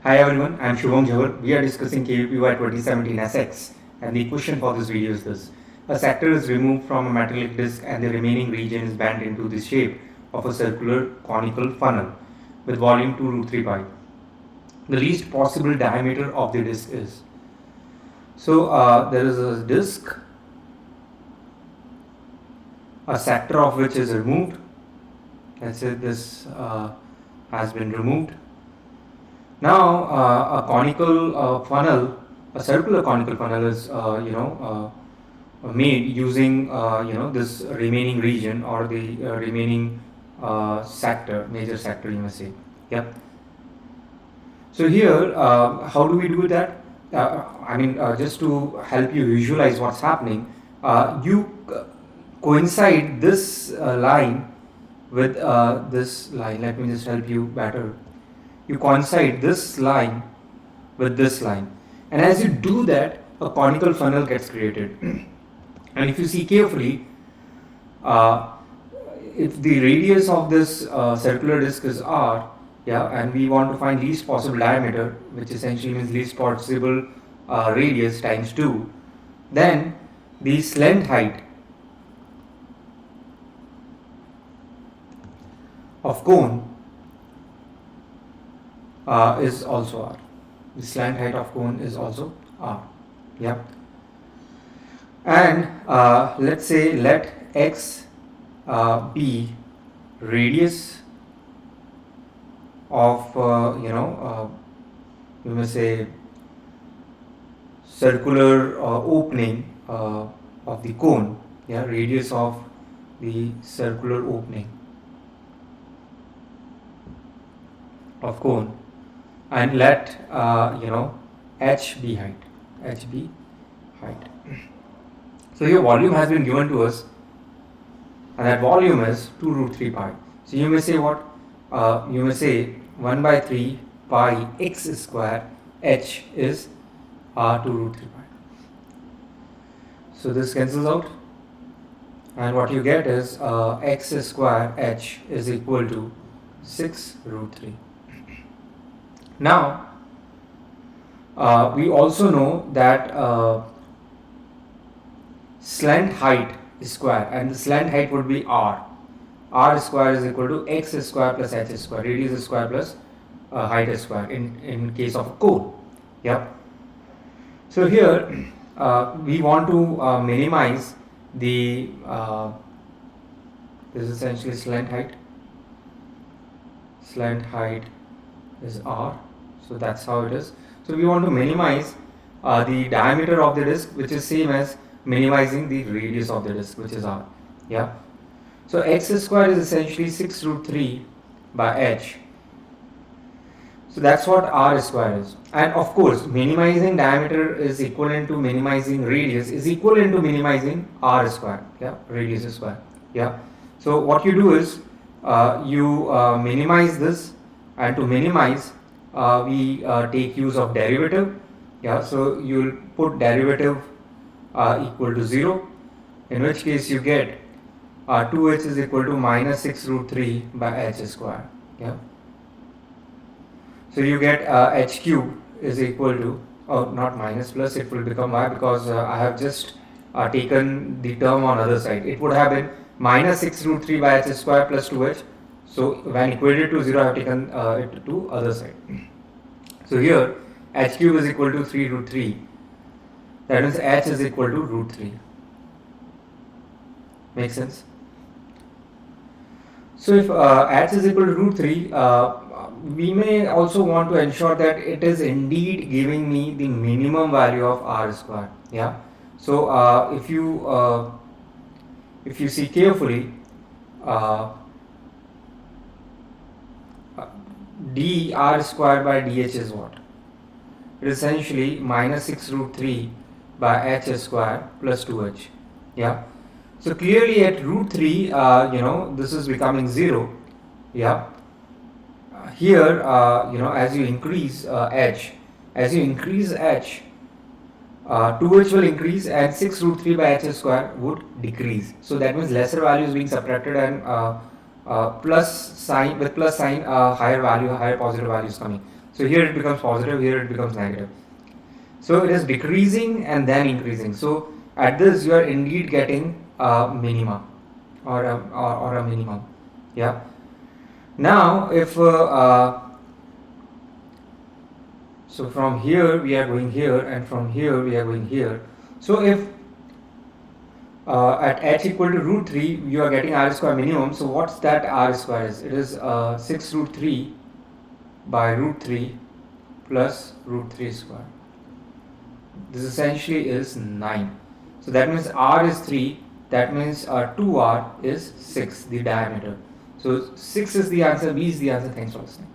Hi everyone, I am Shubham Jhanwar. We are discussing KVPY 2017 SX, and the question for this video is this. A sector is removed from a metallic disc and the remaining region is bent into the shape of a circular conical funnel with volume 2 root 3 pi. The least possible diameter of the disc is. So there is a disc, a sector of which is removed. Let's say this has been removed. Now, a conical funnel, a circular conical funnel is, made using, this remaining region or the remaining sector, major sector, you may say. Yep. So here, how do we do that? Just to help you visualize what's happening, you coincide this line with this line. Let me just help you better. You coincide this line with this line, and as you do that, a conical funnel gets created. And if you see carefully, if the radius of this circular disc is r, and we want to find least possible diameter, which essentially means least possible radius times 2, then the slant height of cone is also r. The slant height of cone is also r. Yeah. And let's say let x be radius of you may say circular opening of the cone. Yeah, radius of the circular opening of cone. And let h be height. So your volume has been given to us, and that volume is 2 root 3 pi. So you may say what? You may say 1 by 3 pi x square h is 2 root 3 pi. So this cancels out, and what you get is x square h is equal to 6 root 3. Now, we also know that slant height is square, and the slant height would be r. R square is equal to x square plus h square, radius square plus height square in case of a cone. Yep. So here we want to minimize the this is essentially slant height. Slant height is r. So that's how it is. So we want to minimize the diameter of the disc, which is same as minimizing the radius of the disc, which is r. Yeah. So x square is essentially 6 root 3 by h. So that's what r square is. And of course, minimizing diameter is equivalent to minimizing radius is equivalent to minimizing r square. Yeah, radius square. Yeah. So what you do is you minimize this, and to minimize we take use of derivative. Yeah, so you'll put derivative equal to 0, in which case you get 2h is equal to minus 6 root 3 by h square. Yeah. So you get h cube is equal to, not minus, plus, it will become y, because I have just taken the term on other side. It would have been minus 6 root 3 by h square plus 2h. So when equated to 0, I have taken it to other side. So here h cube is equal to 3 root 3. That means h is equal to root 3. Make sense? So if h is equal to root 3, we may also want to ensure that it is indeed giving me the minimum value of r square. Yeah. So if you see carefully, dr square by dh is what? It is essentially minus 6 root 3 by h square plus 2h. Yeah. So clearly at root 3, this is becoming 0. Yeah. Here, as you increase h, 2h will increase, and 6 root 3 by h square would decrease. So that means lesser value is being subtracted, and plus sign, higher value, higher positive value is coming. So here it becomes positive, here it becomes negative. So it is decreasing and then increasing. So at this you are indeed getting a minima or a minimum. Yeah. Now if so from here we are going here and from here we are going here. So if at h equal to root 3 you are getting r square minimum. So what's that r square is? It is 6 root 3 by root 3 plus root 3 square. This essentially is 9. So that means r is 3, that means 2r is 6, the diameter. So 6 is the answer, B is the answer. Thanks for listening.